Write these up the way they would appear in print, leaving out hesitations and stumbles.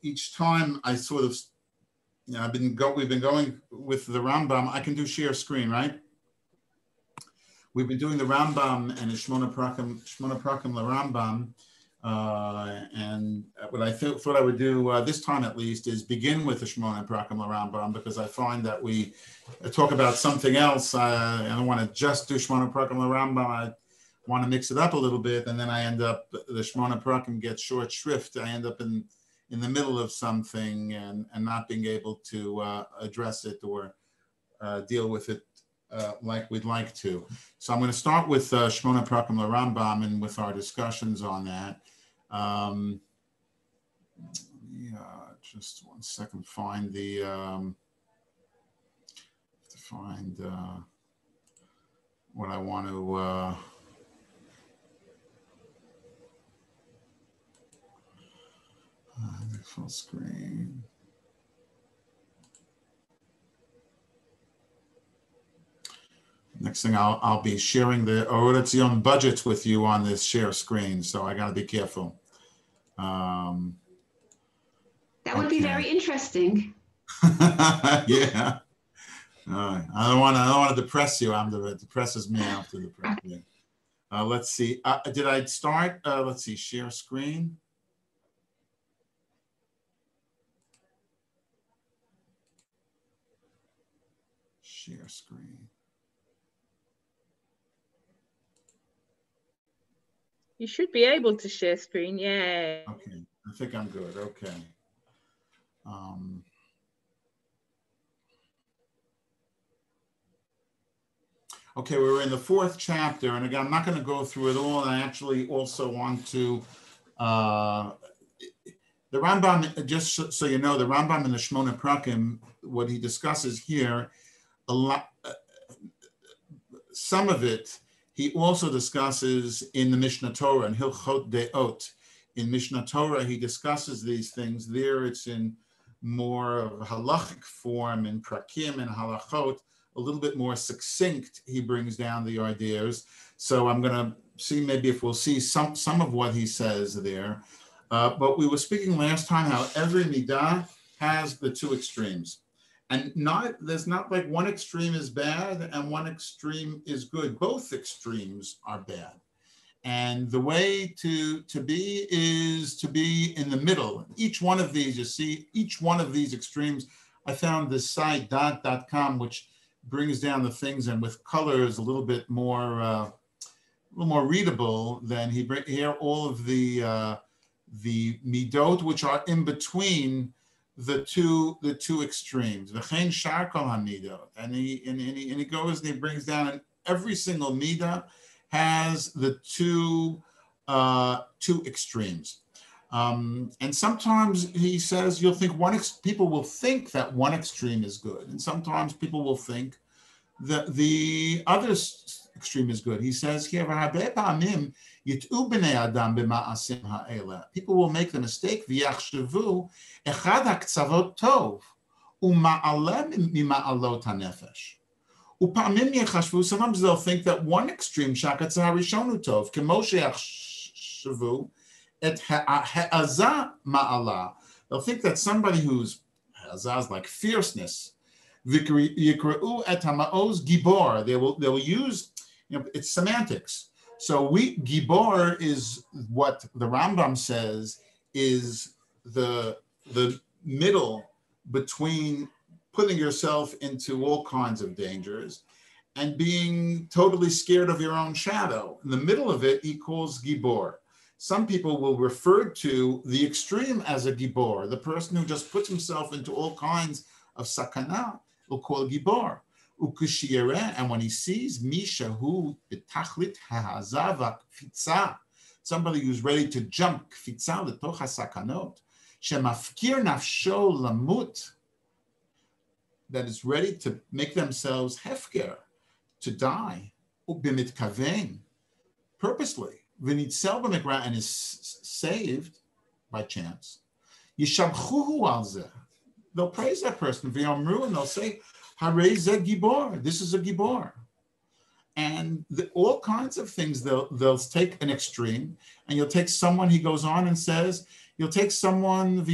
each time I sort of, we've been going with the Rambam. I can do share screen, right? We've been doing the Rambam and the Shmona Prakim LaRambam. And what I thought I would do this time at least is begin with the Shmona Prakim LaRambam, because I find that we talk about something else. I don't want to just do Shmona Prakim LaRambam. I want to mix it up a little bit, and then I end up, the Shmona Prakim gets short shrift. I end up in the middle of something and not being able to address it or deal with it like we'd like to. So I'm going to start with Shmona Prakim LaRambam and with our discussions on that. Just 1 second, find the, what I want to, full screen. Next thing I'll be sharing the Oratzion budgets with you on this share screen, so I got to be careful. That would be very interesting. Yeah. I don't want to depress you. It depresses me after the depress you. Let's see. Did I start? Let's see. Share screen. Share screen. You should be able to share screen, yeah. Okay, I think I'm good, okay. Okay, we're in the 4th chapter, and again, I'm not going to go through it all, and I actually also want to, the Rambam, just so you know, the Rambam in the Shmona Prakim, what he discusses here, a lot, some of it, he also discusses in the Mishnah Torah, in Hilchot Deot. In Mishnah Torah, he discusses these things. There, it's in more of a halachic form, in prakim and halachot, a little bit more succinct. He brings down the ideas. So I'm going to see maybe if we'll see some of what he says there. But we were speaking last time how every midah has the 2 extremes. And there's not like one extreme is bad and one extreme is good. Both extremes are bad. And the way to be is to be in the middle. Each one of these, you see, each one of these extremes, I found this site, dot.com, which brings down the things and with colors a little bit more, readable than here all of the midot, which are in between the two extremes. V'chein shar kol hamidot, and he goes and he brings down, and every single midah has the two extremes. And sometimes he says you'll think people will think that one extreme is good, and sometimes people will think that the other extreme is good. He says here, people will make the mistake, v'yachshavu echad ha'ktzavot tov u'ma'aleh mima'alot ha'nefesh. U'pa'amim yachashvu, sometimes they'll think that one extreme, shakatzah harishonu tov, kemo she'yachshavu et ha'azah ma'alah. They'll think that somebody who's ha'azah is like fierceness, v'yikra'u et ha'ma'oz gibor. They will use, it's semantics. So Gibor is what the Rambam says is the middle between putting yourself into all kinds of dangers and being totally scared of your own shadow. In the middle of it, he calls Gibor. Some people will refer to the extreme as a Gibor. The person who just puts himself into all kinds of sakana will call Gibor. And when he sees Misha who betachlit ha'azav kfitza, somebody who's ready to jump kfitza letoch hasakanot, shemafkir nafsho lamut, that is ready to make themselves hefker, to die, u'bimitkaven, purposely, v'nitzel b'mikra, and is saved by chance. Yishabchuhu al zeh, they'll praise that person, v'yomru, and they'll say, Harei zeh gibor, this is a gibor. And all kinds of things, they'll take an extreme, and you'll take someone, he goes on and says, You'll take someone, it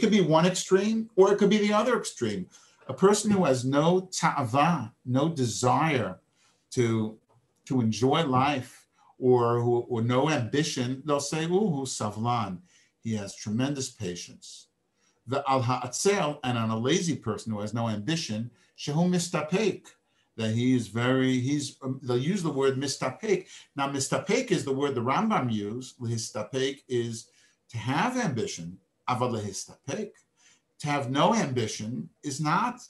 could be one extreme, or it could be the other extreme. A person who has no ta'ava, no desire to enjoy life, or no ambition, they'll say, "Ooh, savlan." He has tremendous patience. The al ha'atzel, and on a lazy person who has no ambition, shehu mistapek, that they'll use the word mistapek. Now, mistapek is the word the Rambam used. Lehistapek is to have ambition. Aval lehistapek, to have no ambition is not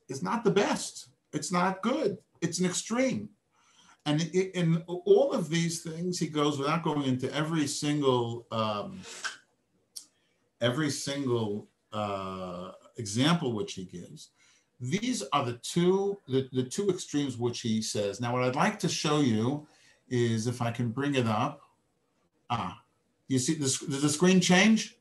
the best. It's not good. It's an extreme. And in all of these things, he goes, without going into every single example which he gives, these are the two extremes which he says. Now, what I'd like to show you is, if I can bring it up. You see, does the screen change?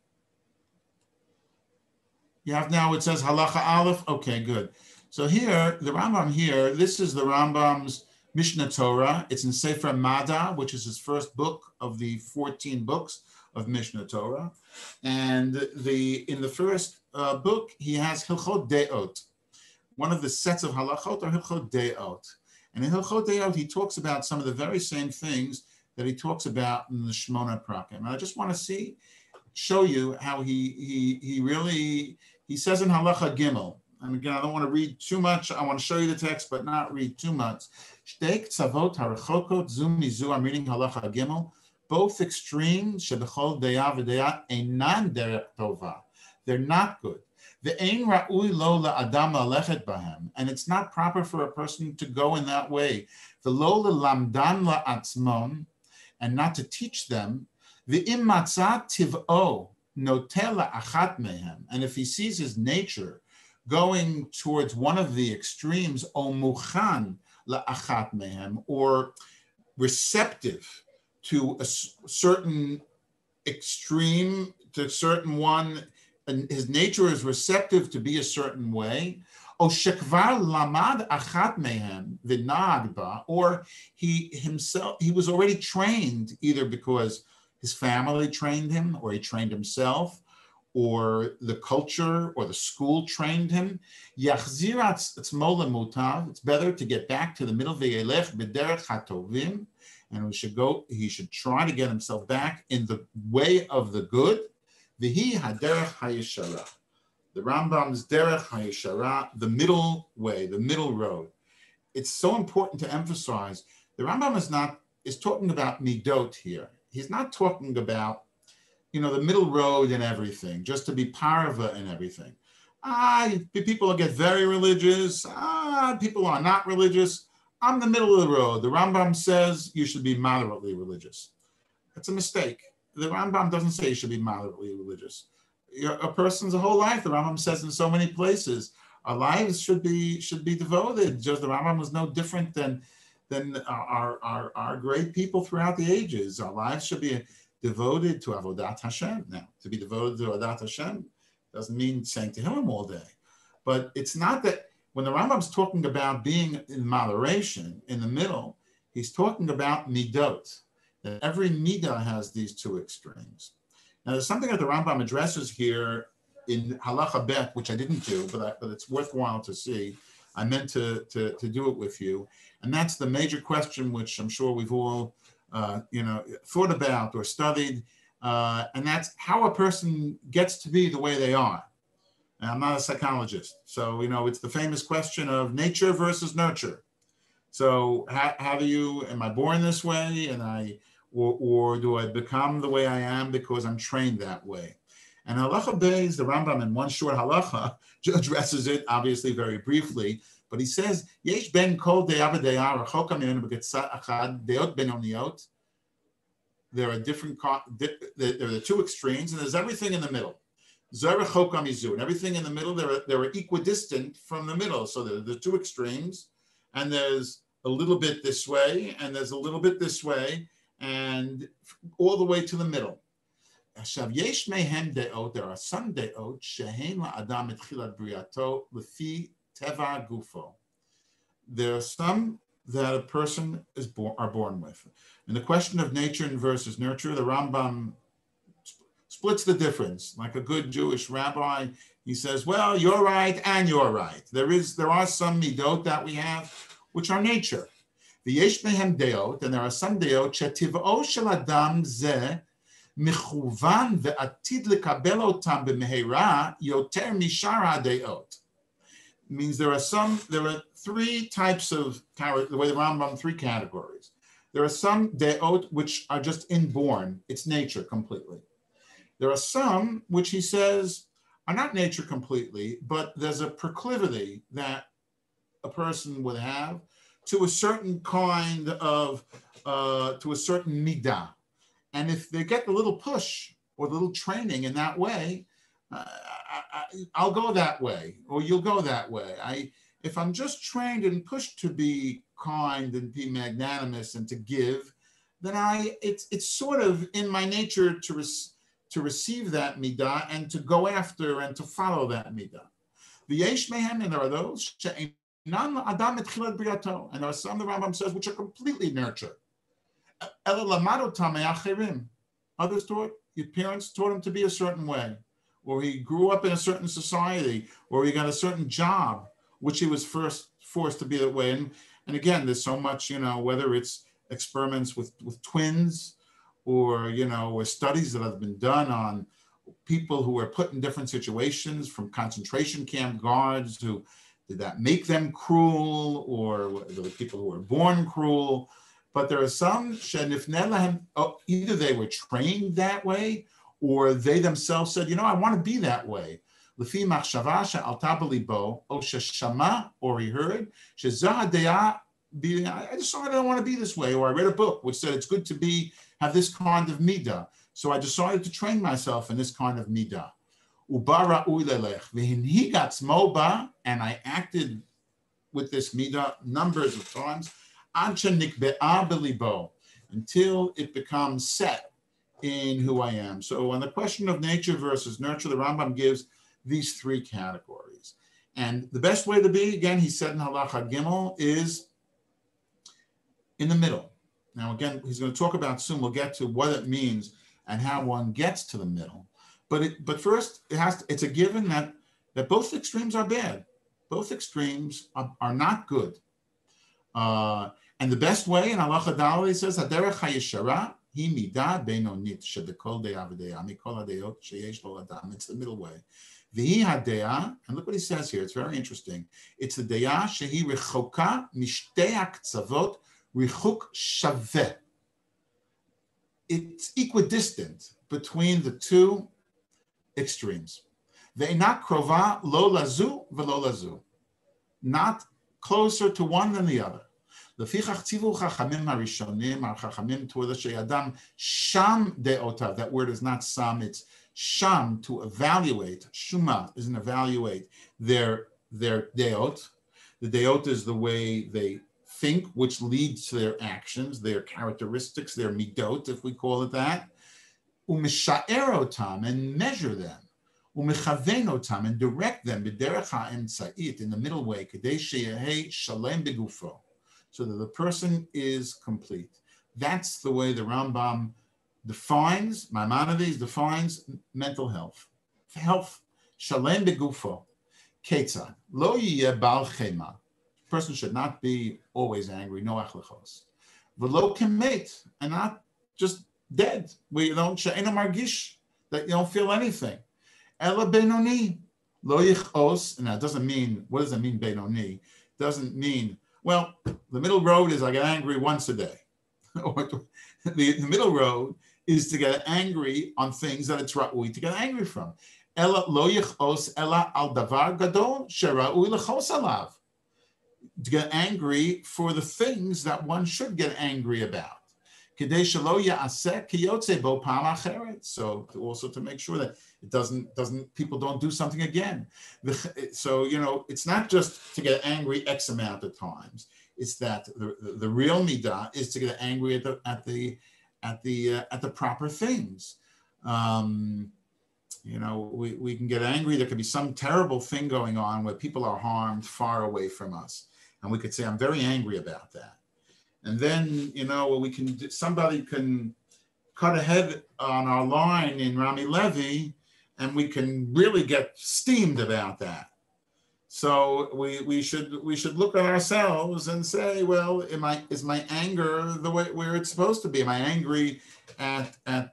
You have now, it says halacha aleph. Okay, good. So here, the Rambam here, this is the Rambam's Mishnah Torah. It's in Sefer Mada, which is his first book of the 14 books of Mishnah Torah. And in the first book, he has Hilchot Deot. One of the sets of halachot are Hilchot Deot. And in Hilchot Deot, he talks about some of the very same things that he talks about in the Shmona Prakim. And I just want to show you how he says in Halacha Gimel. And again, I don't want to read too much. I want to show you the text, but not read too much. Shtei tzavot harechokot zu mizu. I'm reading Halacha Gimel. Both extremes, shebechol deya v'deya, einan derech tova. They're not good. Ve'ein ra'ui lo la'adam la'lechet bahem. And it's not proper for a person to go in that way. Ve'lo le'lamdan la'atzmon, and not to teach them. Ve'im matzah tiv'o notel la'achat mehem. And if he sees his nature going towards one of the extremes, o muchan la'achat mehem, or receptive to a certain extreme, to a certain one, and his nature is receptive to be a certain way, o shekvar lamad achat mehem v'nag ba, or he was already trained, either because his family trained him, or he trained himself, or the culture or the school trained him. Yachzirat etzmo lemutav. It's better to get back to the middle. Ve'elech b'derech hatovim, and he should try to get himself back in the way of the good. V'hi haderech hayeshara. The Rambam's derech hayeshara, the middle way, the middle road. It's so important to emphasize. The Rambam is talking about midot here. He's not talking about, the middle road and everything, just to be parva and everything. People get very religious. People are not religious. I'm the middle of the road. The Rambam says you should be moderately religious. That's a mistake. The Rambam doesn't say you should be moderately religious. A person's whole life, the Rambam says in so many places, our lives should be devoted. Just the Rambam was no different than our great people throughout the ages. Our lives should be devoted to Avodat Hashem. Now, to be devoted to Avodat Hashem doesn't mean saying Tehillim all day. But it's not that when the Rambam's talking about being in moderation, in the middle, he's talking about midot, that every midah has these two extremes. Now, there's something that the Rambam addresses here in Halacha Bet, which I didn't do, but it's worthwhile to see. I meant to do it with you. And that's the major question, which I'm sure we've all thought about or studied, and that's how a person gets to be the way they are. And I'm not a psychologist, so it's the famous question of nature versus nurture. So how am I born this way, and or do I become the way I am because I'm trained that way? And Halacha Beis, the Rambam in one short halacha addresses it, obviously very briefly, but he says, Yesh ben kol de'ah v'de'ah rachok mimenu b'getzat achad deot benoniot. There are there are the two extremes, and there's everything in the middle. Zera chok amizu, and everything in the middle, they are equidistant from the middle. So there are the two extremes, and there's a little bit this way, and there's a little bit this way, and all the way to the middle. Yesh mehem deot, there are some deot, shehein la'adam etchilat briato lefi teva gufo. There are some that a person are born with. And the question of nature versus nurture, the Rambam splits the difference. Like a good Jewish rabbi, he says, well, you're right and you're right. There are some midot that we have, which are nature. V'yesh mehem deot, and there are some deot, shetiv'o shel adam ze michuvan ve'atid lekabel otam b'mehera yoter mishar ha'deot. Means there are three types of, the way the Rambam, three categories. There are some deot which are just inborn, it's nature completely. There are some which he says are not nature completely, but there's a proclivity that a person would have to a certain kind of, to a certain midah. And if they get the little push or the little training in that way, I'll go that way, or you'll go that way. If I'm just trained and pushed to be kind and be magnanimous and to give, then it's sort of in my nature to receive that midah and to go after and to follow that midah. V'yesh mehem, and there are those she'enan adam etchilat briyato, and there are some, the Rambam says, which are completely nurture. Ela lamad otam me'acherim. Others your parents taught him to be a certain way, or he grew up in a certain society, or he got a certain job, which he was first forced to be that way. And again, there's so much, whether it's experiments with twins, or, or studies that have been done on people who were put in different situations, from concentration camp guards, who did that make them cruel, or the people who were born cruel. But there are some, either they were trained that way, or they themselves said, I want to be that way. Or he heard, I decided I want to be this way, or I read a book which said it's good to have this kind of midah. So I decided to train myself in this kind of midah. And I acted with this midah numbers of times, until it becomes set in who I am. So on the question of nature versus nurture, the Rambam gives these three categories. And the best way to be, again, he said in Halacha Gimel, is in the middle. Now, again, he's going to talk about soon. We'll get to what it means and how one gets to the middle. But first, it's a given that both extremes are bad. Both extremes are not good. And the best way in Halacha Daled, he says, Haderech HaYeshara hi midah beinonit shebekol de'ah v'de'ah mikol hadeot sheyesh lo adam. It's the middle way. V'hi hade'ah, and look what he says here. It's very interesting. It's the de'ah shehi rechoka mishtei ha'ktzavot richuk shaveh. It's equidistant between the two extremes. Ve'inat krova lo lazu v'lo lazu. Not closer to one than the other. Lefichach tzivu chachamim harishonim, our chachamim toward the she'adam sham de'otav. That word is not sam, it's sham, to evaluate. Shuma is an evaluate their deot. The deot is the way they think, which leads to their actions, their characteristics, their midot, if we call it that. U'misha'er otam, and measure them. U'mechaven otam, and direct them b'derech ha'emtza'it, in the middle way, kedei sheyehei shalem begufo, so that the person is complete. That's the way the Rambam defines, Maimonides defines mental health. Health, shalem begufo, ketzad, lo yiyeh bal chema. Person should not be always angry, no achlichos. V'lo kemet, and not just dead, where you don't, she'ena margish, that you don't feel anything. Ela benoni, lo yichos, and that doesn't mean, what does it mean, benoni? Doesn't mean, well, the middle road is I get angry once a day. The middle road is to get angry on things that it's ra'ui to get angry from. Ela lo yichos, ela al davar gadol, she'ra'ui lechos alav. To get angry for the things that one should get angry about. So also to make sure that it doesn't people don't do something again. So it's not just to get angry X amount of times. It's that the real midah is to get angry at the proper things. We can get angry. There could be some terrible thing going on where people are harmed far away from us. And we could say, I'm very angry about that. And then, somebody can cut ahead on our line in Rami Levy, and we can really get steamed about that. So we should look at ourselves and say, well, is my anger the way where it's supposed to be? Am I angry at the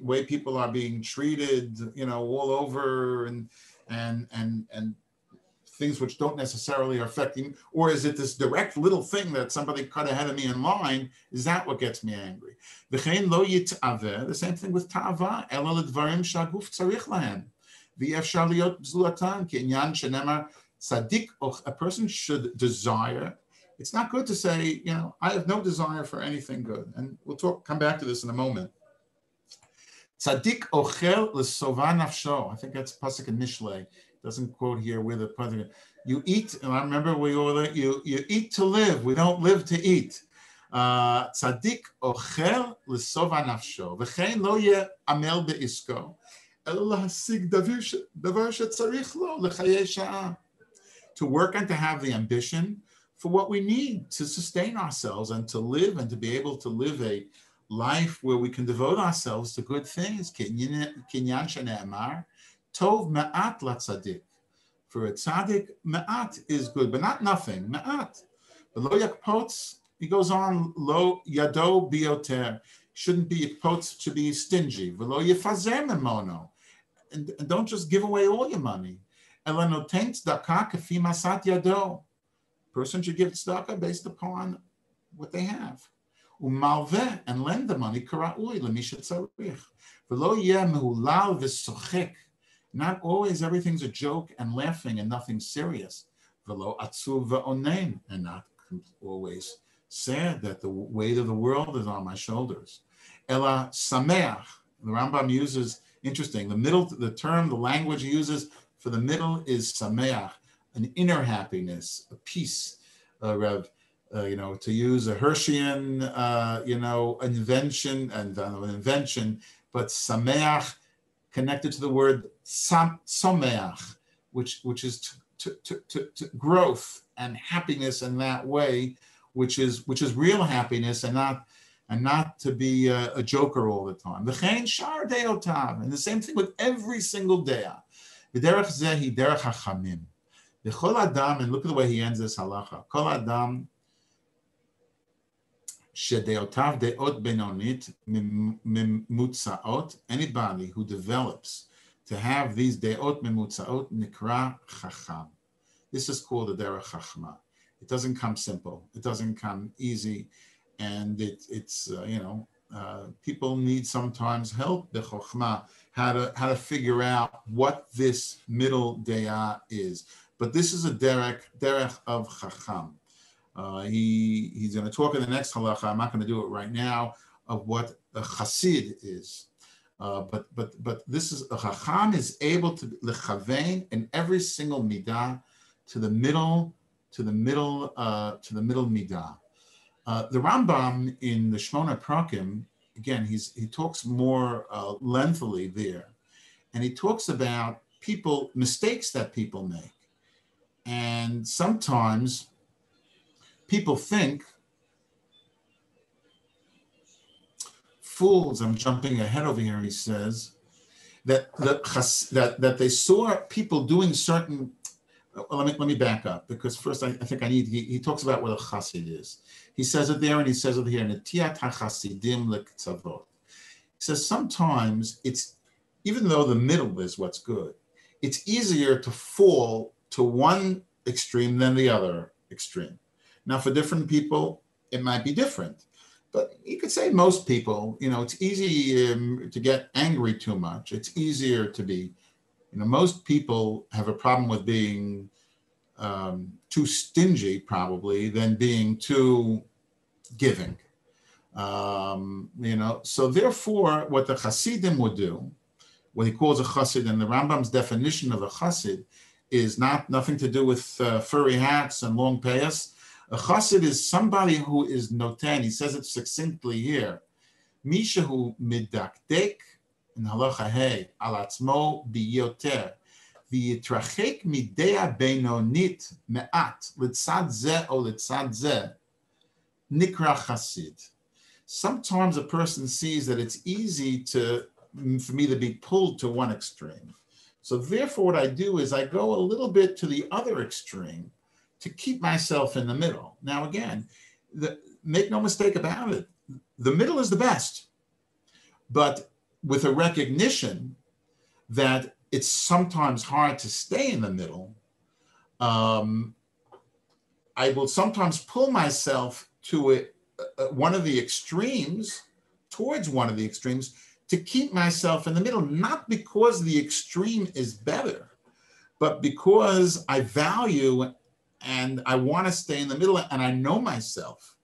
way people are being treated, all over, and things which don't necessarily are affecting, or is it this direct little thing that somebody cut ahead of me in line? Is that what gets me angry? The same thing with ta'ava. A person should desire. It's not good to say, I have no desire for anything good. And we'll come back to this in a moment. Tzaddik ochel l'sova nafsho. I think that's pasuk in Mishlei. Doesn't quote here where the pasuk. You eat, and I remember you eat to live. We don't live to eat. Tzaddik ochel l'sova nafsho. V'chein lo yeh amel be'isko. Elo lahasig davar shetzarich lo l'chayei sha'ah. To work and to have the ambition for what we need to sustain ourselves and to live and to be able to live a life where we can devote ourselves to good things. Kinyan shene'emar, tov ma'at latzadik. For a tzaddik, ma'at is good, but not nothing, ma'at. But lo yakpotz, he goes on, lo yado bioter, shouldn't be yakpotz to be stingy. V'lo yefazer memono, and don't just give away all your money. Ela noten tzedakah kefi masat yado. Person should give tzedakah based upon what they have. Umalveh, and lend the money kara'ui l'mi shetzarich. V'lo yeh mehulal v'sochek. Not always everything's a joke and laughing and nothing serious. V'lo atzuv v'onen, and not always sad that the weight of the world is on my shoulders. Ela sameach. The Rambam uses, interesting, the language he uses for the middle is sameach, an inner happiness, a peace, Rev. To use a Hersheian, invention, but sameach connected to the word someach, which is to growth and happiness in that way, which is real happiness and not to be a joker all the time. V'chein shar deotav, and the same thing with every single day. V'derech zehi derech hachamim. V'chol adam, and look at the way he ends this halacha. Kol adam shedeotav deot benonit mimutzaot. Anybody who develops to have these deot mimutzaot nikra chacham. This is called the derech chachma. It doesn't come simple. It doesn't come easy, and it's people need sometimes help. The chokhmah, how to figure out what this middle deah is. But this is a derech of chacham. He's going to talk in the next halacha. I'm not going to do it right now of what a chassid is. But this is a chacham is able to lechavein in every single midah to the middle midah. The Rambam in the Shmona Prakim, again, he talks more lengthily there, and he talks about mistakes that people make, and sometimes people think fools. I'm jumping ahead over here. He says that they saw people doing certain. Well, let me back up, because first I think he talks about what a chassid is. He says it there and he says it here. Netiyat hachasidim lektzavot. He says sometimes it's, even though the middle is what's good, it's easier to fall to one extreme than the other extreme. Now, for different people, it might be different. But you could say most people, it's easy to get angry too much. It's easier to be, most people have a problem with being too stingy, probably, than being too giving. So therefore, what the Hasidim would do, what he calls a chassid, and the Rambam's definition of a chassid is nothing to do with furry hats and long payas. A chassid is somebody who is noten. He says it succinctly here. Mishahu midakdek in halacha hey al atzmo biyoter ויתרחק מדעה בינונית מעט לצד זה או לצד זה, נקרא חסיד. Sometimes a person sees that it's easy for me to be pulled to one extreme. So therefore what I do is I go a little bit to the other extreme to keep myself in the middle. Now again, make no mistake about it, the middle is the best, but with a recognition that it's sometimes hard to stay in the middle, I will sometimes pull myself to one of the extremes, towards one of the extremes, to keep myself in the middle, not because the extreme is better, but because I value and I want to stay in the middle, and I know myself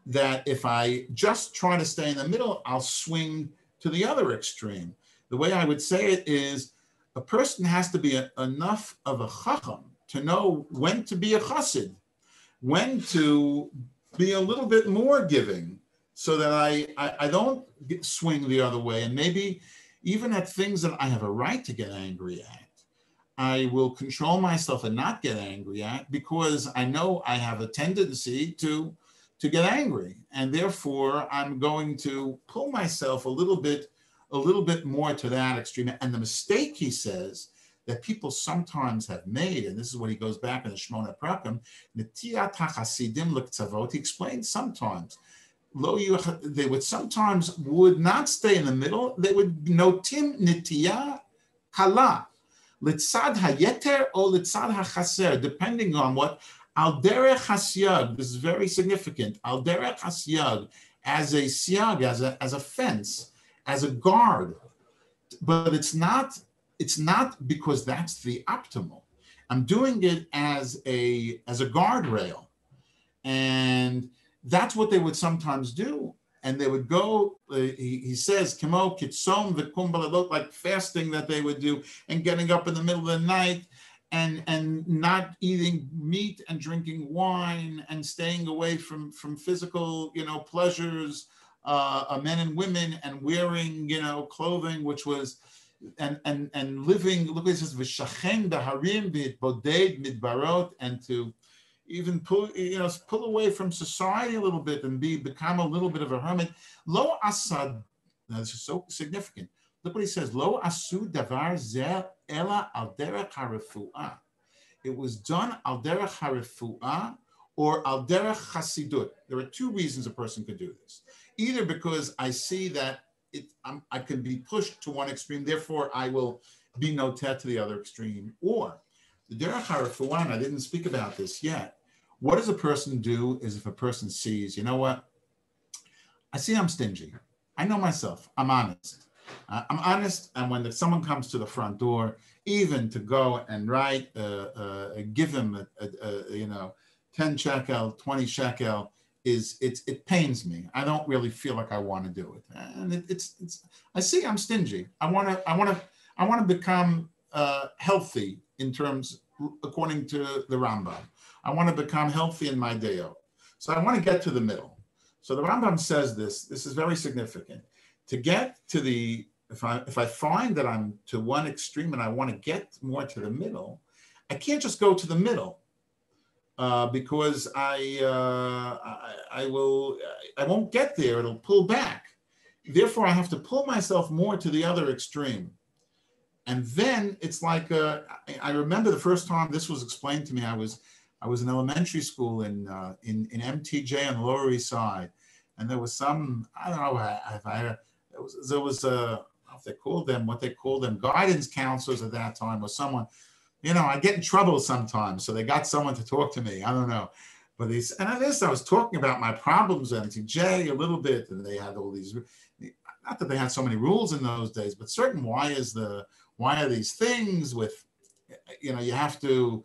that if I just try to stay in the middle, I'll swing to the other extreme. The way I would say it is, a person has to be enough of a chacham to know when to be a chassid, when to be a little bit more giving, so that I don't swing the other way. And maybe even at things that I have a right to get angry at, I will control myself and not get angry at, because I know I have a tendency to get angry. And therefore I'm going to pull myself a little bit more to that extreme. And the mistake, he says, that people sometimes have made, and this is what he goes back in the Shmona Prakim, Netiyat HaChasidim L'Ktzavot, he explains sometimes, they would sometimes would not stay in the middle, they would notim nitiyah kala, litzad hayeter or litzad hachaser, depending on what, al derech hasyag, this is very significant, al derech hasyag, as a siyag, as a fence, as a guard, but it's not because that's the optimal. I'm doing it as a guardrail, and that's what they would sometimes do. And they would go, he says, kimo kitsom v'kum baladot, like fasting that they would do, and getting up in the middle of the night, and not eating meat and drinking wine, and staying away from physical, pleasures, men and women, and wearing, clothing which was, and living. Look, it says v'shachem b'harim v'itboded midbarot, and to even pull away from society a little bit and become a little bit of a hermit. Lo asad. Now this is so significant. Look what he says. Lo asu davar zeh ela al derech harefuah. It was done al derech harefuah or al derech chasidut. There are two reasons a person could do this. Either because I see that I can be pushed to one extreme, therefore I will be noted to the other extreme. Or the derech harefuah, and I didn't speak about this yet. What does a person do is if a person sees, you know what? I see I'm stingy. I know myself. I'm honest. I'm honest, and when someone comes to the front door, even to go and write, give him a 10 shekel, 20 shekel, it pains me. I don't really feel like I want to do it, and I see I'm stingy. I want to become healthy in terms, according to the Rambam. I want to become healthy in my deo. So I want to get to the middle. So the Rambam says this is very significant. To get to if I find that I'm to one extreme and I want to get more to the middle, I can't just go to the middle because I won't get there. It'll pull back. Therefore, I have to pull myself more to the other extreme. And then it's like, I remember the first time this was explained to me, I was in elementary school in MTJ on the Lower East Side, and there was some, I don't know, there was what they called them, guidance counselors at that time, or someone, I get in trouble sometimes, so they got someone to talk to me, I don't know. But I was talking about my problems at MTJ a little bit, and they had all these, not that they had so many rules in those days, but certain why are these things with, you have to,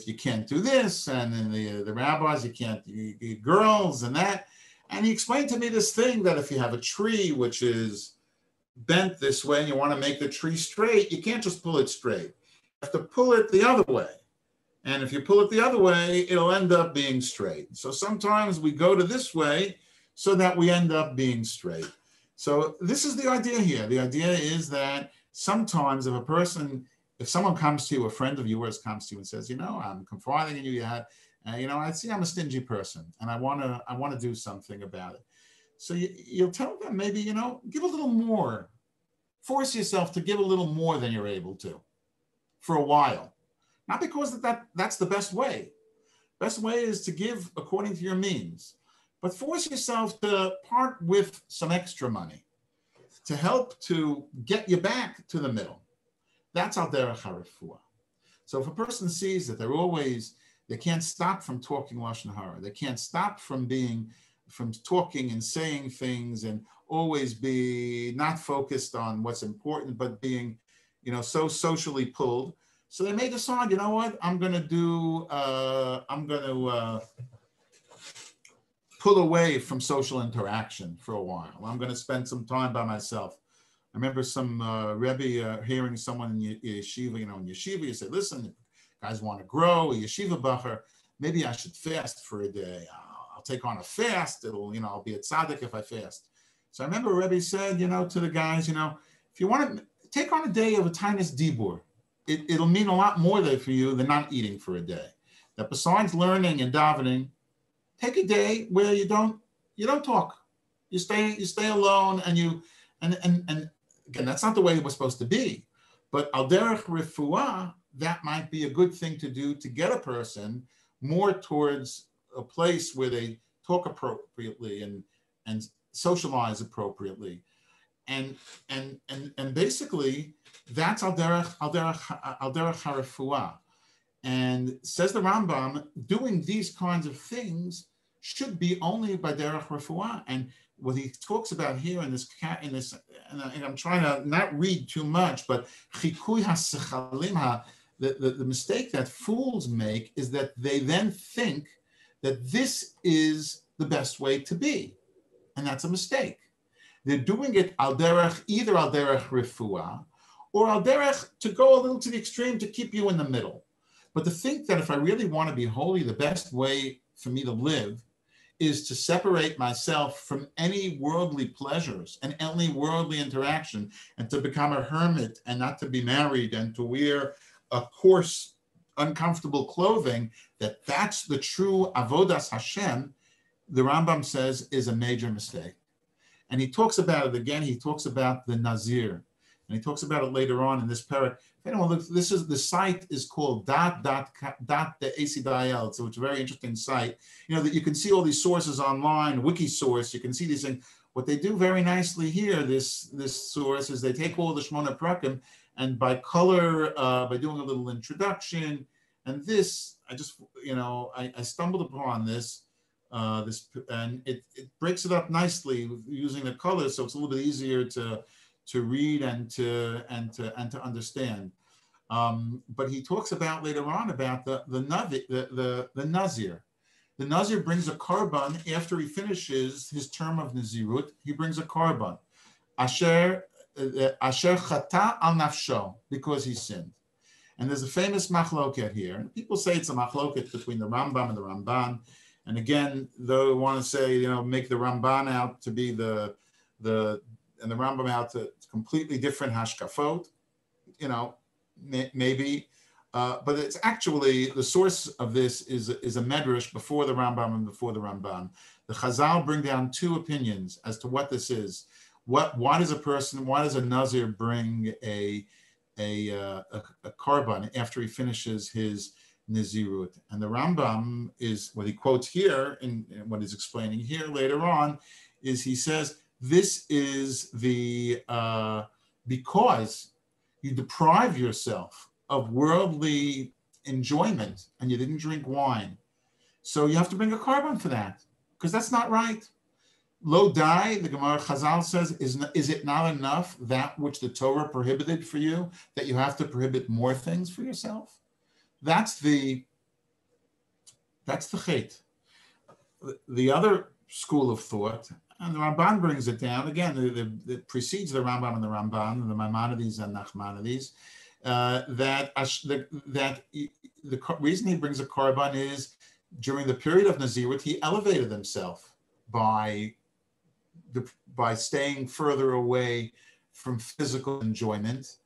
you can't do this, and then the rabbis, you girls and that. And he explained to me this thing that if you have a tree which is bent this way and you want to make the tree straight, you can't just pull it straight. You have to pull it the other way. And if you pull it the other way, it'll end up being straight. So sometimes we go to this way so that we end up being straight. So this is the idea here. The idea is that sometimes if a person if someone comes to you, a friend of yours comes to you and says, I'm confiding in you, I see I'm a stingy person and I want to do something about it. So you'll tell them maybe, give a little more. Force yourself to give a little more than you're able to for a while. Not because that's the best way. Best way is to give according to your means. But force yourself to part with some extra money to help to get you back to the middle. That's al derech harefua. So if a person sees that they can't stop from talking lashon hara, they can't stop from talking and saying things and always be not focused on what's important, but being, so socially pulled. So they may decide, I'm going to pull away from social interaction for a while. I'm going to spend some time by myself. I remember some Rebbe hearing someone in yeshiva, in yeshiva, you say, listen, guys want to grow, a yeshiva bacher, maybe I should fast for a day. I'll take on a fast. I'll be a tzaddik if I fast. So I remember Rebbe said, to the guys, if you want to take on a day of a tiniest dibur, it'll mean a lot more there for you than not eating for a day. That besides learning and davening, take a day where you don't talk. You stay alone and again, that's not the way it was supposed to be. But al derech refuah, that might be a good thing to do to get a person more towards a place where they talk appropriately and socialize appropriately. And basically that's al derech harefua. And says the Rambam, doing these kinds of things should be only by derech refuah. And what he talks about here in this, and I'm trying to not read too much, but chikui hasechalim, the mistake that fools make is that they then think that this is the best way to be, and that's a mistake. They're doing it either al derech refuah or al derech to go a little to the extreme to keep you in the middle. But to think that if I really want to be holy, the best way for me to live is to separate myself from any worldly pleasures and any worldly interaction and to become a hermit and not to be married and to wear a coarse, uncomfortable clothing, that's the true avodas Hashem, the Rambam says is a major mistake. And he talks about it again, he talks about the Nazir. And he talks about it later on in this parak. If anyone looks, the site is called .ac.il. So it's a very interesting site. That you can see all these sources online, Wikisource, you can see these things. What they do very nicely here, this source, is they take all the Shmona Prakim and by color, by doing a little introduction, and this, I just, I stumbled upon this, and it breaks it up nicely using the colors, so it's a little bit easier to read and to understand. But he talks about later on about the Nazir. The Nazir brings a korban after he finishes his term of Nazirut. He brings a korban, asher chata al nafsho, because he sinned. And there's a famous machloket here. And people say it's a machloket between the Rambam and the Ramban. And again, though want to say, make the Ramban out to be and the Rambam out to completely different hashkafot, maybe. But it's actually, the source of this is a medrash before the Rambam and before the Ramban. The Chazal bring down two opinions as to what this is. Why does a Nazir bring a korban after he finishes his Nazirut? And the Rambam is, what he quotes here, and what he's explaining here later on, is he says, this is because you deprive yourself of worldly enjoyment and you didn't drink wine. So you have to bring a korban for that, because that's not right. Lo dai, the Gemara Chazal says, is it not enough that which the Torah prohibited for you, that you have to prohibit more things for yourself? That's the chait. The other school of thought, and the Ramban brings it down, again, it precedes the Rambam and the Ramban, the Maimonides and Nachmanides, that the reason he brings a korban is during the period of Nazirut, he elevated himself by staying further away from physical enjoyment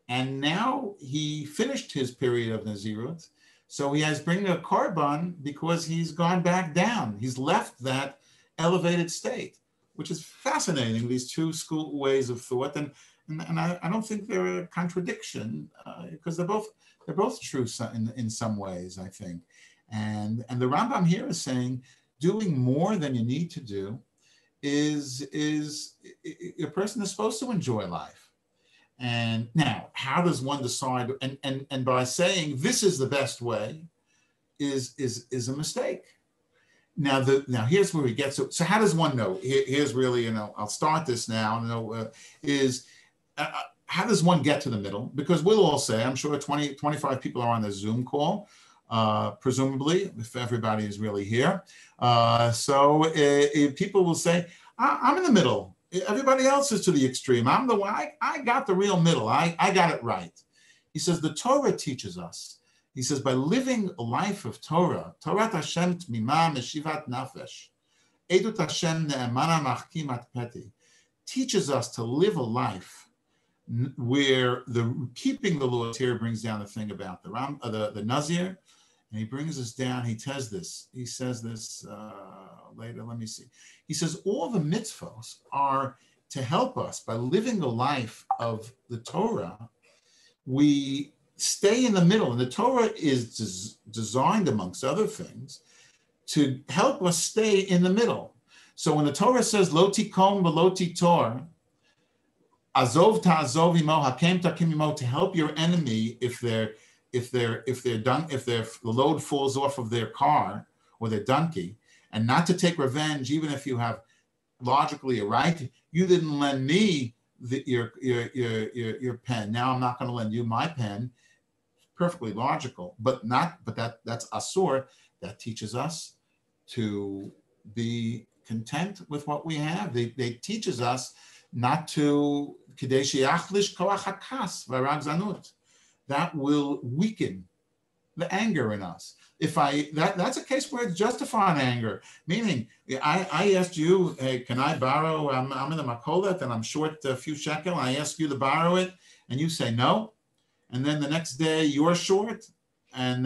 And now he finished his period of Nazirut. So he has bring a korban because he's gone back down. He's left that elevated state, which is fascinating, these two school ways of thought. And I don't think they're a contradiction because they're both true in some ways, I think. And the Rambam here is saying doing more than you need to do is a person is supposed to enjoy life. And now, how does one decide? And by saying this is the best way is a mistake. Now here's where we get. So how does one know? Here's really, I'll start this now. How does one get to the middle? Because we'll all say, I'm sure 25 people are on the Zoom call, presumably, if everybody is really here. So people will say, I'm in the middle. Everybody else is to the extreme. I'm the one, I got the real middle. I got it right. He says, the Torah teaches us. He says, by living a life of Torah, Torah Hashem tmima meshivat nafesh, edut Hashem ne'emana machkimat peti, teaches us to live a life where keeping the laws here brings down the thing about the Nazir, and he brings us down. He says this later. Let me see. He says all the mitzvahs are to help us by living a life of the Torah. We stay in the middle, and the Torah is designed, amongst other things, to help us stay in the middle. So when the Torah says "Lo tikom v'lo titor," azov ta'azov imo, hakem takim imo, to help your enemy if the load falls off of their car or their donkey, and not to take revenge, even if you have logically a right. You didn't lend me your pen. Now I'm not going to lend you my pen. Perfectly logical, but that's asur. That teaches us to be content with what we have. They teaches us not to that will weaken the anger in us. That's a case where it's justifying anger. Meaning, I asked you, hey, can I borrow? I'm in the makolet and I'm short a few shekel. And I ask you to borrow it, and you say no. And then the next day you're short, and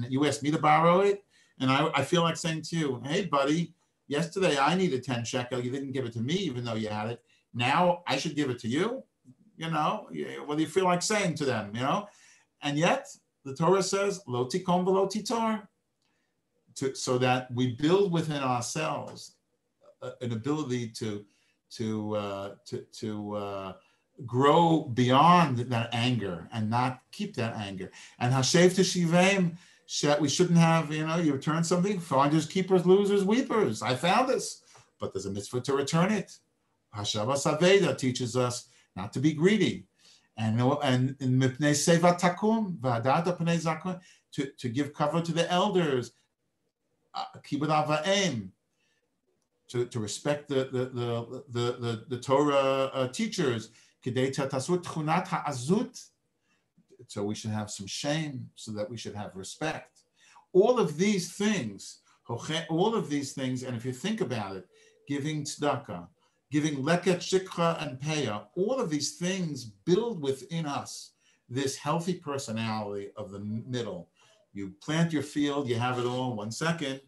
you ask me to borrow it, and I feel like saying to you, hey, buddy, yesterday I needed 10 shekel. You didn't give it to me, even though you had it. Now I should give it to you. What do you feel like saying to them? And yet the Torah says, "Lo tikom v'lo titor," so that we build within ourselves an ability to grow beyond that anger and not keep that anger. And hashev teshivim, we shouldn't have, you return something, finders, keepers, losers, weepers. I found this, but there's a mitzvah to return it. Hashavas Aveda teaches us not to be greedy, and mipnei seva takum v'adata pnei zakon, to give cover to the elders, kibud ava'im, to respect the Torah teachers. So we should have some shame, so that we should have respect. All of these things, and if you think about it, giving tzedakah, giving leket, shikha, and peah, all of these things build within us this healthy personality of the middle. You plant your field, you have it all. 1 second,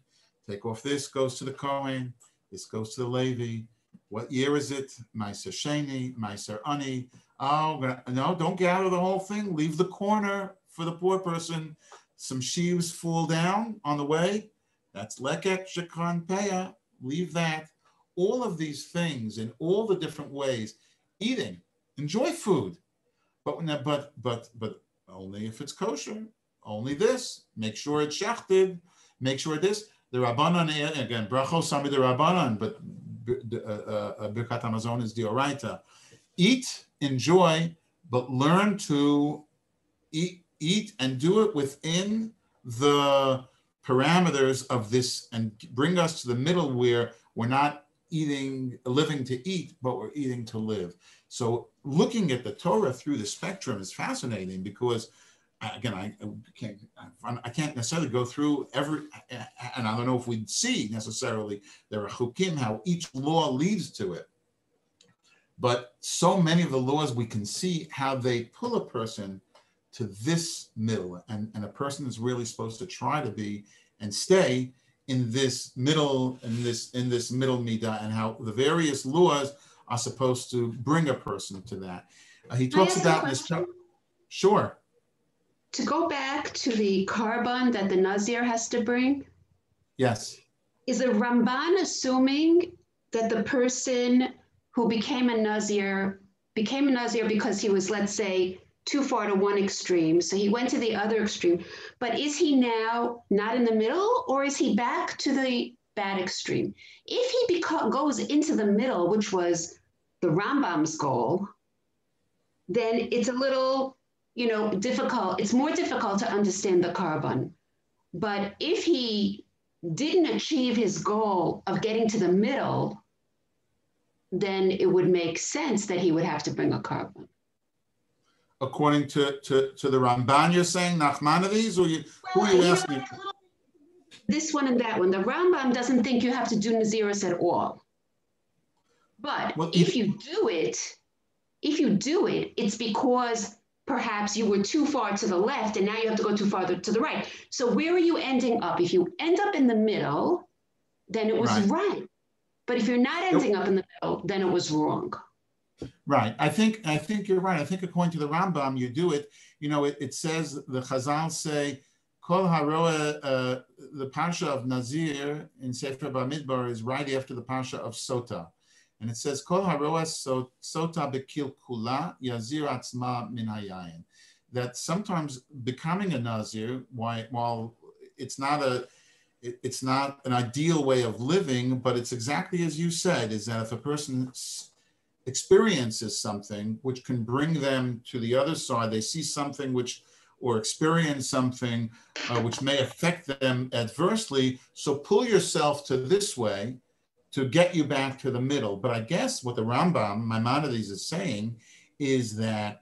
take off this, goes to the Kohen, this goes to the Levi. What year is it? Meiser Sheni, Meiser Ani. Oh, no, don't gather the whole thing. Leave the corner for the poor person. Some sheaves fall down on the way. That's leket, shikha, peah. Leave that. All of these things in all the different ways. Eating, enjoy food, but only if it's kosher. Only this. Make sure it's shechted. Make sure this. The Rabbanan, again, brachos sami the Rabbanan, but Birkat Hamazon is dioraita. Eat, enjoy, but learn to eat and do it within the parameters of this, and bring us to the middle where we're not living to eat, but we're eating to live. So looking at the Torah through the spectrum is fascinating, because again, I can't necessarily go through every, and I don't know if we'd see necessarily there are chukim, how each law leads to it. But so many of the laws, we can see how they pull a person to this middle, and a person is really supposed to try to be and stay in this middle, in this middle midah, and how the various laws are supposed to bring a person to that. He talks about this. Sure. To go back to the carbon that the Nazir has to bring. Yes. Is the Ramban assuming that the person who became a Nazir because he was, let's say, too far to one extreme, so he went to the other extreme, but is he now not in the middle, or is he back to the bad extreme? If he goes into the middle, which was the Rambam's goal, then it's a little, difficult. It's more difficult to understand the carbon. But if he didn't achieve his goal of getting to the middle, then it would make sense that he would have to bring a carbon. According to the Ramban, you're saying Nachmanides, or who are you asking? This one and that one. The Rambam doesn't think you have to do Naziris at all. But if you do it, it's because perhaps you were too far to the left and now you have to go too far to the right. So where are you ending up? If you end up in the middle, then it was right. But if you're not ending up in the middle, then it was wrong. Right. I think you're right. I think according to the Rambam, you do it. It says, the Chazal say, Kol Haroeh, the Parsha of Nazir in Sefer Bamidbar is right after the Parsha of Sota. And it says, Kol Haroeh Sota Bekil Kula Yazir Atzma Min Hayayin. That sometimes becoming a Nazir, while it's not an ideal way of living, but it's exactly as you said, is that if a person experiences something which can bring them to the other side, they see something or experience something which may affect them adversely, so pull yourself to this way to get you back to the middle. But I guess what the Rambam, Maimonides, is saying is that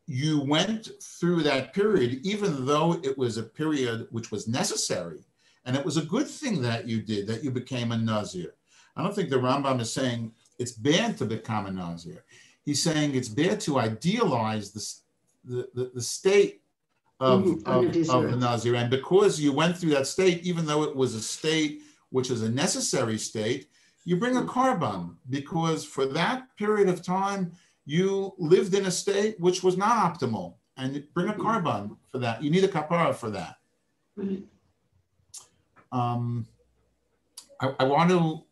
you went through that period, even though it was a period which was necessary, and it was a good thing that you did, that you became a Nazir. I don't think the Rambam is saying it's bad to become a Nazir. He's saying it's bad to idealize the state of the Nazir. And because you went through that state, even though it was a state which is a necessary state, you bring a carbon, because for that period of time, you lived in a state which was not optimal. And you bring a carbon for that. You need a kapara for that. Mm-hmm. I want to,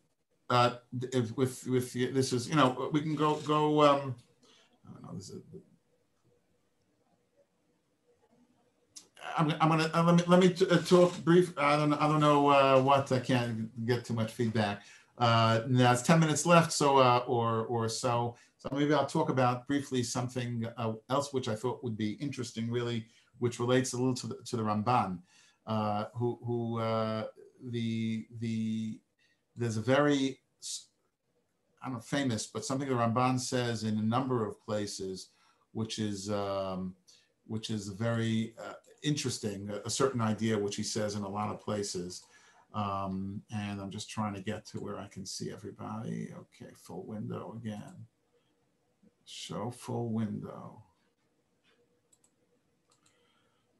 this is, we can go. I don't know. Let me talk brief. I don't know what. I can't get too much feedback. Now it's 10 minutes left, so or so. So maybe I'll talk about briefly something else which I thought would be interesting, really, which relates a little to the Ramban, there's a very, I don't know, famous, but something the Ramban says in a number of places, which is very interesting, a certain idea which he says in a lot of places. And I'm just trying to get to where I can see everybody. Okay, full window again. Show full window.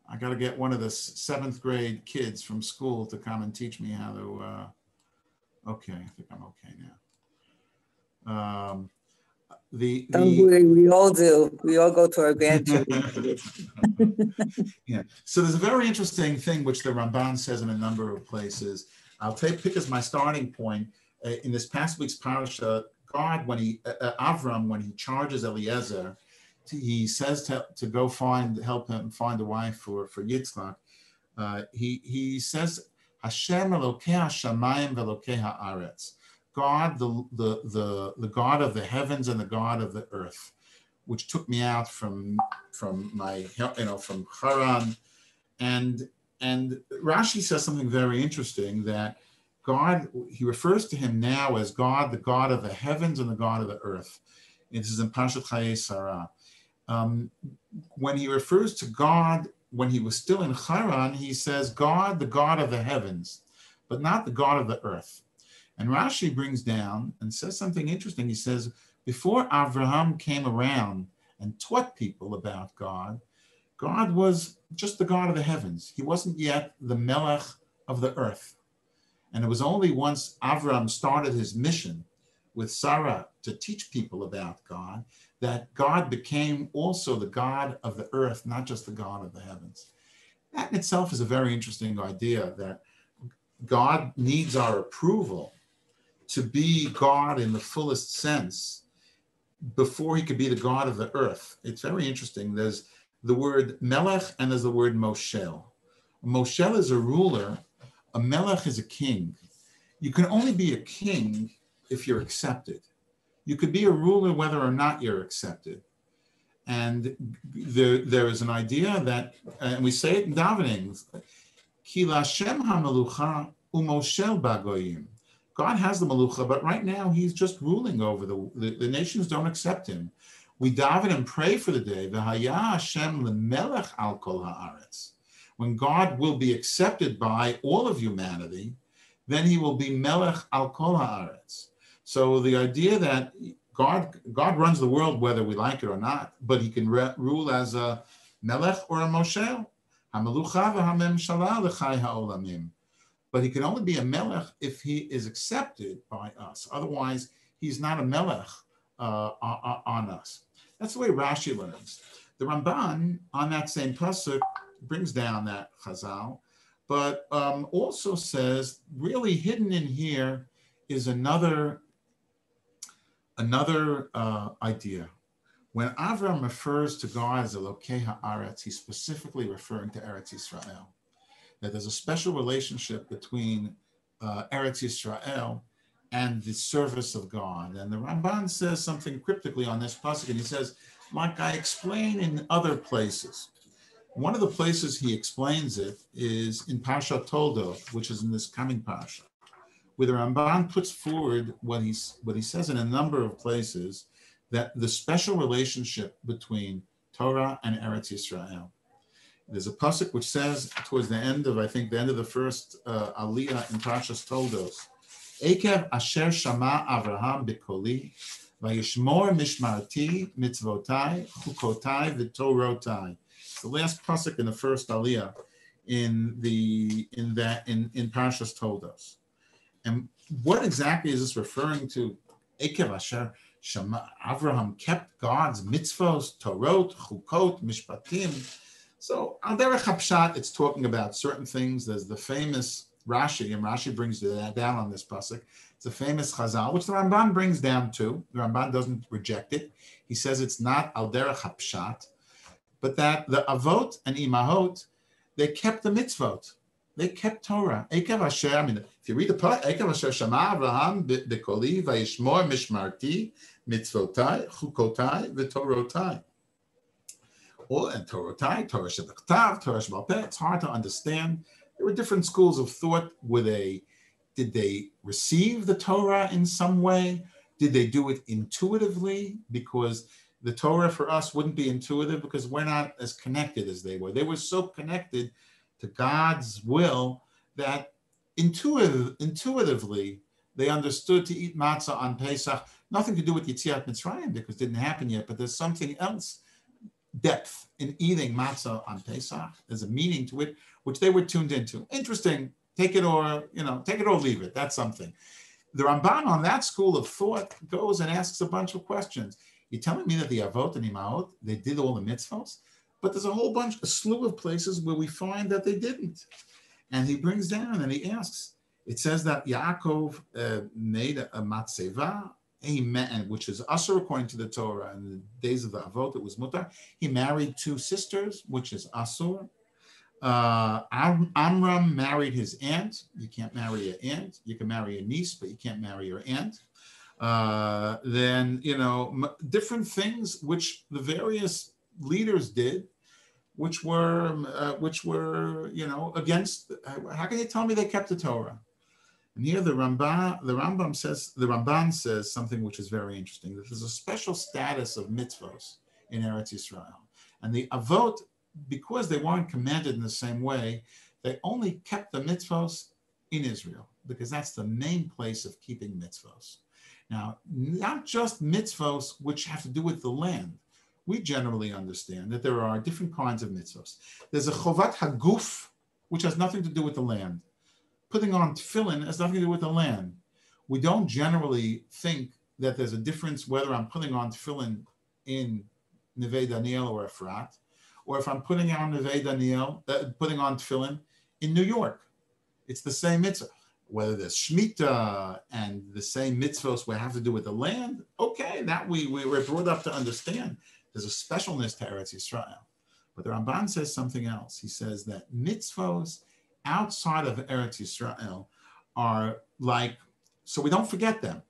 I got to get one of the 7th grade kids from school to come and teach me how to, okay, I think I'm okay now. We all do. We all go to our grandchildren. Yeah. So there's a very interesting thing which the Ramban says in a number of places. I'll pick as my starting point in this past week's parasha. God, Avram, when he charges Eliezer, he says to go help him find a wife for Yitzchak. He says, Hashem Elokei Hashamayim v'Elokei Haaretz. God, the God of the heavens and the God of the earth, which took me out from Haran, and Rashi says something very interesting, that God, he refers to him now as God, the God of the heavens and the God of the earth. This is in Parshat Chayei Sarah. When he refers to God, when he was still in Haran, he says God, the God of the heavens, but not the God of the earth. And Rashi brings down and says something interesting. He says, Before Avraham came around and taught people about God, God was just the God of the heavens. He wasn't yet the Melech of the earth. And it was only once Avraham started his mission with Sarah to teach people about God that God became also the God of the earth, not just the God of the heavens. That in itself is a very interesting idea, that God needs our approval to be God in the fullest sense before he could be the God of the earth. It's very interesting. There's the word melech and there's the word moshel. Moshel is a ruler. A melech is a king. You can only be a king if you're accepted. You could be a ruler whether or not you're accepted. And there is an idea that, and we say it in davening, Ki Lashem HaMelucha u'moshel bagoyim. God has the melucha, but right now he's just ruling over the nations don't accept him. We daven and pray for the day, V'haya Hashem lemelech al kol haaretz. When God will be accepted by all of humanity, then he will be melech al kol haaretz. So the idea that God runs the world whether we like it or not, but he can rule as a melech or a moshel. HaMelucha v'hamemshala l'chai ha'olamim. But he can only be a melech if he is accepted by us. Otherwise, he's not a melech on us. That's the way Rashi learns. The Ramban, on that same pasuk, brings down that chazal, but also says, really hidden in here is another idea. When Avram refers to God as Elokei Haaretz, he's specifically referring to Eretz Yisrael. That there's a special relationship between Eretz Yisrael and the service of God. And the Ramban says something cryptically on this pasuk, and he says, like I explain in other places. One of the places he explains it is in Parshat Toldot, which is in this coming Parsha, where the Ramban puts forward what he says in a number of places, that the special relationship between Torah and Eretz Yisrael. There's a pasuk which says towards the end of, I think, the end of the first Aliyah in Parshas Toldos, Ekev asher shama Avraham b'koli, vayishmor mishmarti mitzvotai, chukotai v'torotai. It's the last pasuk in the first Aliyah in Parshas Toldos. And what exactly is this referring to? Ekev asher shama, Avraham kept God's mitzvos, Torot, chukot, mishpatim. So al derech hapshat, it's talking about certain things. There's the famous Rashi, and Rashi brings that down on this pasuk. It's a famous chazal, which the Ramban brings down too. The Ramban doesn't reject it. He says it's not al derech hapshat, but that the avot and imahot, they kept the mitzvot. They kept Torah. Ekev asher, I mean, if you read the pasuk, Ekev asher shama Avraham b'koli vayishmor mishmarti mitzvotai chukotai v'torotai. And Torotai, Torah Shebachtav, Torah Shebal Peh. It's hard to understand. There were different schools of thought. Did they receive the Torah in some way? Did they do it intuitively? Because the Torah for us wouldn't be intuitive because we're not as connected as they were. They were so connected to God's will that intuitively they understood to eat matzah on Pesach. Nothing to do with Yetziat Mitzrayim because it didn't happen yet, but there's something else, depth in eating matzah on Pesach. There's a meaning to it, which they were tuned into. Interesting. Take it or leave it. That's something. The Ramban on that school of thought goes and asks a bunch of questions. You're telling me that the Avot and Imahot, they did all the mitzvahs, but there's a slew of places where we find that they didn't. And he brings down and he asks, it says that Yaakov made a matzeva, amen, which is asur according to the Torah. In the days of the Avot, it was mutar. He married two sisters, which is asur. Amram married his aunt. You can't marry an aunt. You can marry a niece, but you can't marry your aunt. Then, different things which the various leaders did, which were, against. How can you tell me they kept the Torah? And here the Ramban says something which is very interesting, that there's a special status of mitzvos in Eretz Yisrael. And the Avot, because they weren't commanded in the same way, they only kept the mitzvos in Israel, because that's the main place of keeping mitzvos. Now, not just mitzvos which have to do with the land. We generally understand that there are different kinds of mitzvos. There's a chovat haguf, which has nothing to do with the land. Putting on tefillin has nothing to do with the land. We don't generally think that there's a difference whether I'm putting on tefillin in Neve Daniel or Efrat, or if I'm putting on Neve Daniel, putting on tefillin in New York. It's the same mitzvah. Whether there's Shemitah and the same mitzvos will have to do with the land, okay, that we were brought up to understand. There's a specialness to Eretz Yisrael. But the Ramban says something else. He says that mitzvos outside of Eretz Yisrael are like, so we don't forget them.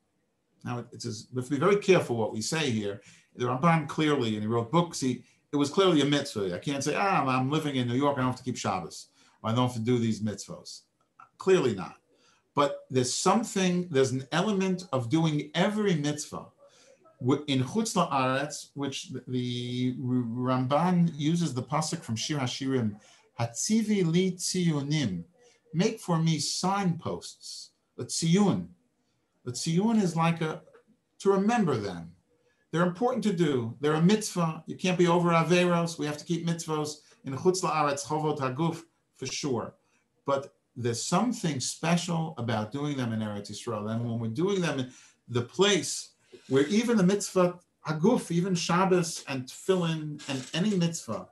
Now, we have to be very careful what we say here. The Ramban clearly, and he wrote books, it was clearly a mitzvah. I can't say, I'm living in New York, I don't have to keep Shabbos, or I don't have to do these mitzvos. Clearly not. But there's an element of doing every mitzvah in Chutz La'aretz, which the Ramban uses the pasuk from Shir HaShirim, Hatzivi li tziyunim, make for me signposts, a tziyun. A tziyun is like to remember them. They're important to do. They're a mitzvah. You can't be over averos. We have to keep mitzvos in Chutz La'aretz, Chovot Haguf, for sure. But there's something special about doing them in Eretz Yisrael. And when we're doing them in the place where even the mitzvah haguf, even Shabbos and tefillin and any mitzvah,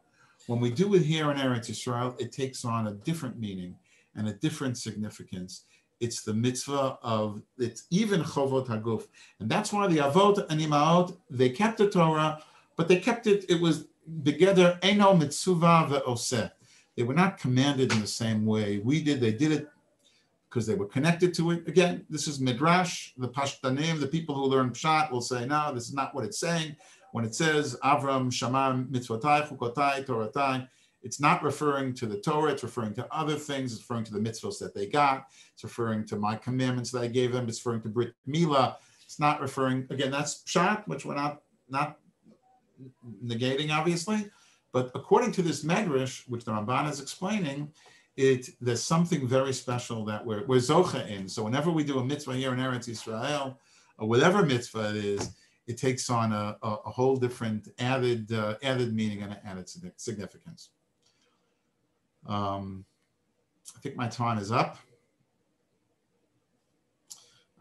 when we do it here in Eretz Yisrael, it takes on a different meaning and a different significance. It's the mitzvah it's even chovot haguf. And that's why the avot and imaot, they kept the Torah, but it was begeder eno mitzuva ve'oseh. They were not commanded in the same way we did. They did it because they were connected to it. Again, this is Midrash. The Pashtanim, the people who learn Pshat will say, no, this is not what it's saying. When it says, Avram, Shamar, Mitzvotai, Chukotai, Toratai, it's not referring to the Torah. It's referring to other things. It's referring to the mitzvos that they got. It's referring to my commandments that I gave them. It's referring to Brit Milah. It's not referring, again, that's Pshat, which we're not negating, obviously. But according to this Medrash, which the Ramban is explaining, there's something very special that we're zocha in. So whenever we do a mitzvah here in Eretz Yisrael, or whatever mitzvah it is, it takes on a whole different added meaning and added significance. I think my time is up.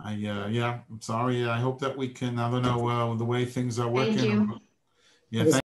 I'm sorry. I hope that we can, I don't know the way things are working. Thank you. Yeah.